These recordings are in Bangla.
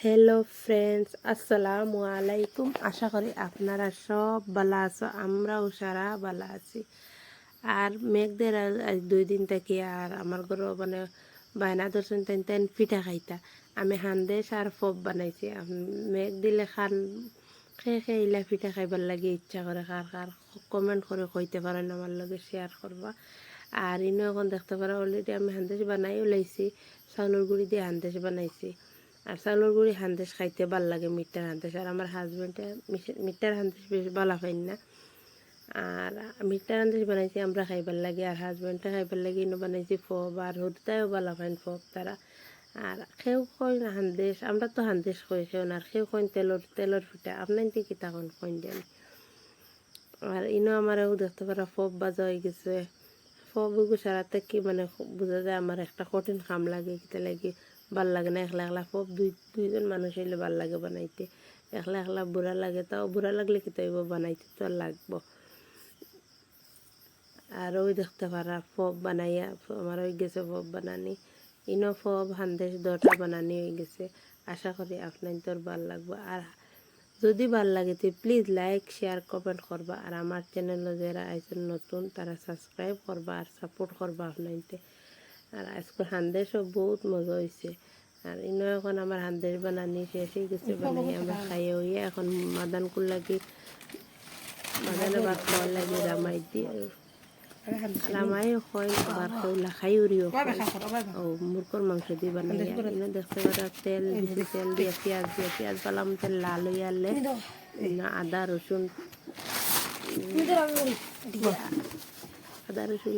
হ্যালো ফ্রেন্ডস, আসসালামু আলাইকুম। আশা করি আপনারা সব ভালো আছো, আমরাও সারা ভালো আছি। আর মেঘদের আজ 2 দিন থেকে আর আমার ঘরে মানে বায়না ধরছেন তেন পিঠা খাইতা। আমি হান্দেশ আর ফব বানাইছি। মেঘ দিলে খান খেয়ে খেয়ে ইলা পিঠা খাইবার লাগে ইচ্ছা করে। কার কার কমেন্ট করে কইতে পারেন, আমার লগে শেয়ার করবা। আর ইনো এখন দেখতে পারো অলরেডি আমি হান্দেশ বানাই ওলাইছি। চাউলের গুঁড়ি দিয়ে হান্দেশ বানাইছি। আর চাউলের গুঁড়ি হান্দেশ খাইতে ভাল লাগে, মিঠার হান্দেশ। আর আমার হাজব্যান্ডে মিঠার হান্দেশ বেশ ভালো পাই না। আর মিঠার হান্দেশ বানাইছি আমরা খাইবার লাগে, আর হাজব্যান্ডে খাইবার লাগে ইনো বানাইছি ফব। আর হুদটাও ভালো পাইন ফব তারা। আর খেউ কইন হান্দেশ, আমরা তো হান্দেশ কই খেউ না। আর খেউ কইন তেলর পিঠা। আপনার কি তখন কইন দেন। আর ইনো আমারও দেখতে পারা ফব বাজা হয়ে গেছে। ফব সারাতে কি মানে বোঝা যায় আমার একটা কঠিন কাম লাগে, কিতা লাগে ভাল লাগে না। একলা একলা ফব দুইজন মানুষ হইলে ভাল লাগে বানাইতে। একলা একলা বুড়া লাগে, তাও বুড়া লাগলে কি তাইব বানাইতে তো লাগবো। আর ওই দেখতে পারা ফব বানাইয়া আমার হয়ে গেছে ফব বানানি। ইনো ফব হান্দেশ 10টা বানানি হয়ে গেছে। আশা করি আপনার তোর ভাল লাগবো। আর যদি ভাল লাগে তো প্লিজ লাইক শেয়ার কমেন্ট করবা। আর আমার চ্যানেলে যারা আইছেন নতুন তারা সাবস্ক্রাইব করবা আর সাপোর্ট করবা আপনাইতে। আর আজকে হান্দেশও বহুত মজা হয়েছে। আর ইনো এখন আমার হান্দেশ বানানি শেষ হয়ে গেছে, বানাই আমরা খাইয়ে হইয়া এখন মাদানকুল লাগি মাদানে ভাত খাওয়ার লাগে রামাই দিয়ে। রামাই হয় আবার কেউলা খাই উড়িও ও মুরগর মাংস দিয়ে বানাই। ইনো দেখতে পারা তেল দিছি, তেল দিয়ে পেঁয়াজ পালাম, তেল লাল হয়ে আনলে আদা রসুন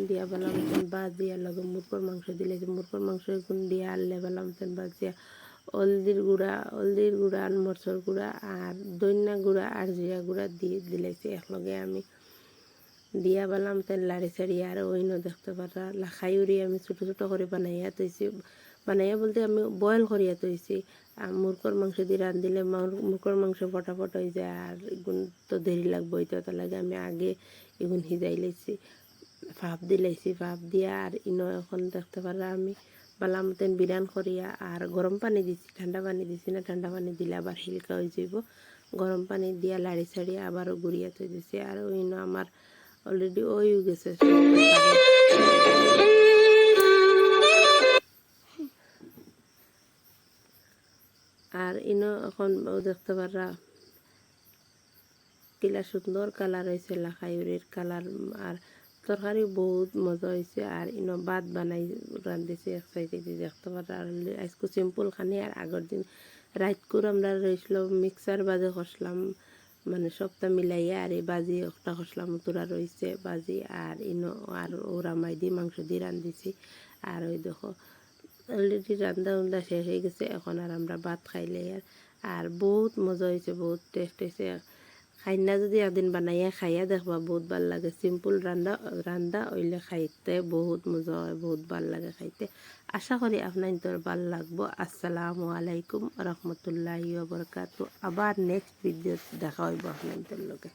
দিয়া বালাম তেন বাজিয়া লগে মুরগর মাংস দিলে মুরগর মাংস গুণ দিয়ে আনলে বালাম তেন বাজিয়া হলদির গুঁড়া আর মরচর গুঁড়া আর দইনা গুঁড়া আর জিরা গুঁড়া দিয়ে দিলেছি একলগে আমি দিয়া বালাম তেন লাড়ি ছাড়ি। আর ওইন দেখতে পারা লাখাই উড়ি আমি ছোটো ছোটো করে বানাইয়া তৈছি। বানাইয়া বলতে আমি বয়েল করিয়া তৈছি। আর মুরগর মাংস দিয়ে রাঁধিলে মুরগর মাংস ফটাফট হয়ে যায়। আর এগুন তো দেরি লাগবে, ওইটা তো লাগে আমি আগে এগুন সিজাই লাইছি, ভাপ দিলাইছি। ভাপ দিয়া আর ইনো এখন দেখতে পারা আমি বালাম তেন বিরান করিয়া আর গরম পানি দিছি, ঠান্ডা পানি দিছি না। ঠান্ডা পানি দিলে আবার হিলকা হয়ে যাইব। গরম পানি দিয়া লাড়ি ছাড়িয়ে আবারও গুড়িয়া তৈ দিছি। আর ইনো আমার অলরেডি ওই গেছে। আর ইনো এখন দেখতে পারা কিলা সুন্দর কালার হয়েছে, লাখাইউরির কালার। আর তরকারি বহুত মজা হয়েছে। আর ইনো ভাত বানাই রাঁধিছি এক সাইডে দেখতে পারা। আর আজকে সিম্পল খানি। আর আগের দিন রাতকুর আমরা রয়েছিল মিক্সার বাজে কষলাম, মানে সবটা মিলাইয়া। আর এই বাজি একটা কষলাম তোরা রয়েছে বাজি। আর ইনো আর ওরা মাই দিয়ে মাংস দিয়ে রাঁধিছি। আর ওই দেখো অলরেডি রান্না শেষ হয়ে গেছে, এখন আর আমরা ভাত খাইলে। আর বহুত মজা হয়েছে, বহুত টেস্ট হয়েছে। খাইনা যদি একদিন বানাইয়া খাইয়া দেখবা বহুত ভাল লাগে। সিম্পল রান্দা হইলে খাইতে বহুত মজা হয়, বহুত ভাল লাগে খাইতে। আশা করি আপনার তোর ভাল লাগবো। আসসালামু আলাইকুম রহমতুল্লাহি ওয়া বারাকাতুহু। আবার নেক্সট ভিডিও দেখা হইব আপনার লগে।